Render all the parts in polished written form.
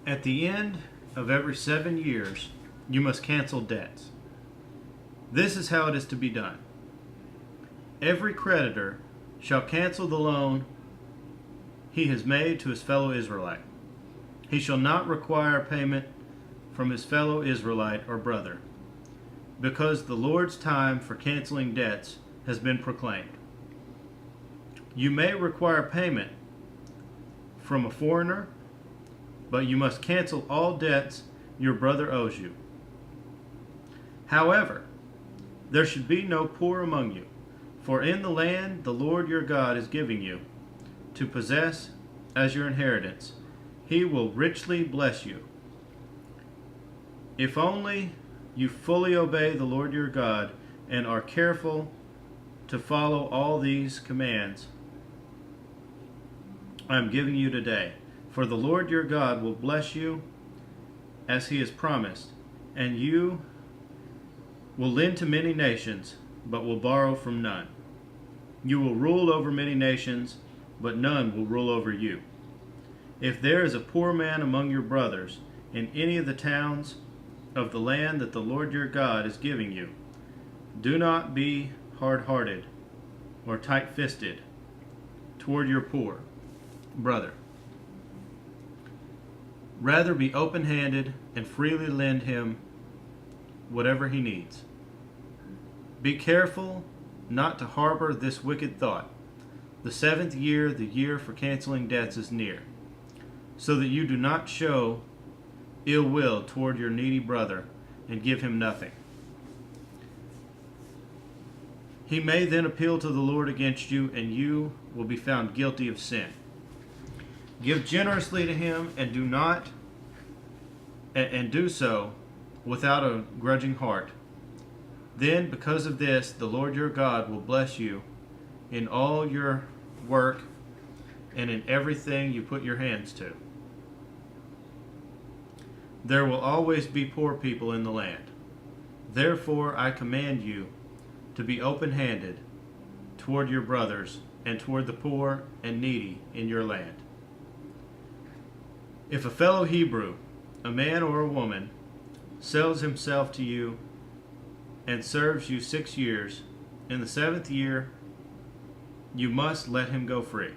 At the end of every 7 years, you must cancel debts. This is how it is to be done. Every creditor shall cancel the loan he has made to his fellow Israelite. He shall not require payment from his fellow Israelite or brother, because the Lord's time for canceling debts has been proclaimed. You may require payment from a foreigner, but you must cancel all debts your brother owes you. However, there should be no poor among you, for in the land the Lord your God is giving you to possess as your inheritance, he will richly bless you. If only you fully obey the Lord your God and are careful to follow all these commands I am giving you today. For the Lord your God will bless you as he has promised, and you will lend to many nations, but will borrow from none. You will rule over many nations, but none will rule over you. If there is a poor man among your brothers in any of the towns of the land that the Lord your God is giving you, do not be hard-hearted or tight-fisted toward your poor brother. Rather be open-handed and freely lend him whatever he needs. Be careful not to harbor this wicked thought. The 7th year, the year for canceling debts, is near, so that you do not show ill will toward your needy brother and give him nothing. He may then appeal to the Lord against you, and you will be found guilty of sin. Give generously to him, and do so without a grudging heart. Then, because of this, the Lord your God will bless you in all your work and in everything you put your hands to. There will always be poor people in the land. Therefore, I command you to be open-handed toward your brothers and toward the poor and needy in your land. If a fellow Hebrew, a man or a woman, sells himself to you and serves you 6 years, in the 7th year you must let him go free.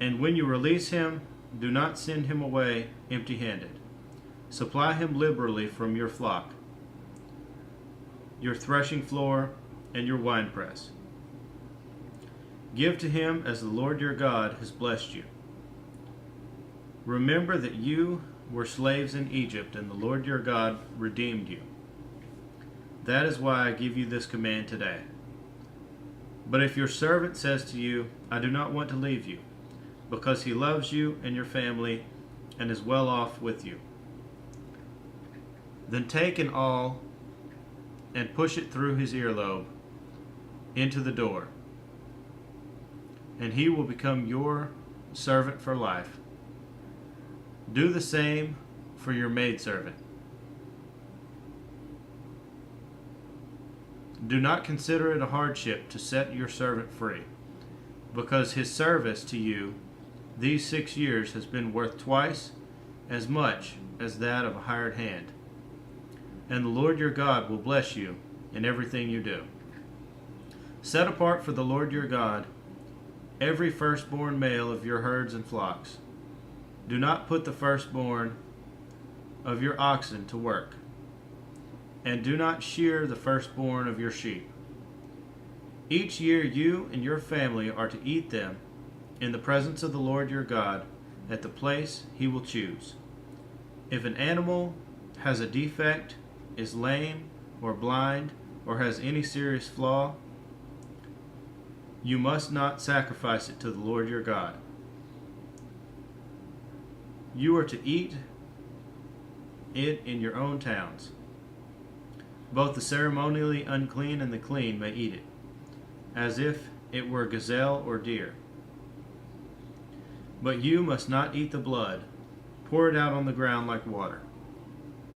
And when you release him, do not send him away empty-handed. Supply him liberally from your flock, your threshing floor, and your winepress. Give to him as the Lord your God has blessed you. Remember that you were slaves in Egypt, and the Lord your God redeemed you. That is why I give you this command today. But if your servant says to you, I do not want to leave you, because he loves you and your family and is well off with you, then take an awl and push it through his earlobe into the door, and he will become your servant for life. Do the same for your maidservant. Do not consider it a hardship to set your servant free, because his service to you these 6 years has been worth twice as much as that of a hired hand. And the Lord your God will bless you in everything you do. Set apart for the Lord your God every firstborn male of your herds and flocks. Do not put the firstborn of your oxen to work, and do not shear the firstborn of your sheep. Each year you and your family are to eat them in the presence of the Lord your God at the place he will choose. If an animal has a defect, is lame or blind, or has any serious flaw, you must not sacrifice it to the Lord your God. You are to eat it in your own towns. Both the ceremonially unclean and the clean may eat it, as if it were gazelle or deer. But you must not eat the blood. Pour it out on the ground like water.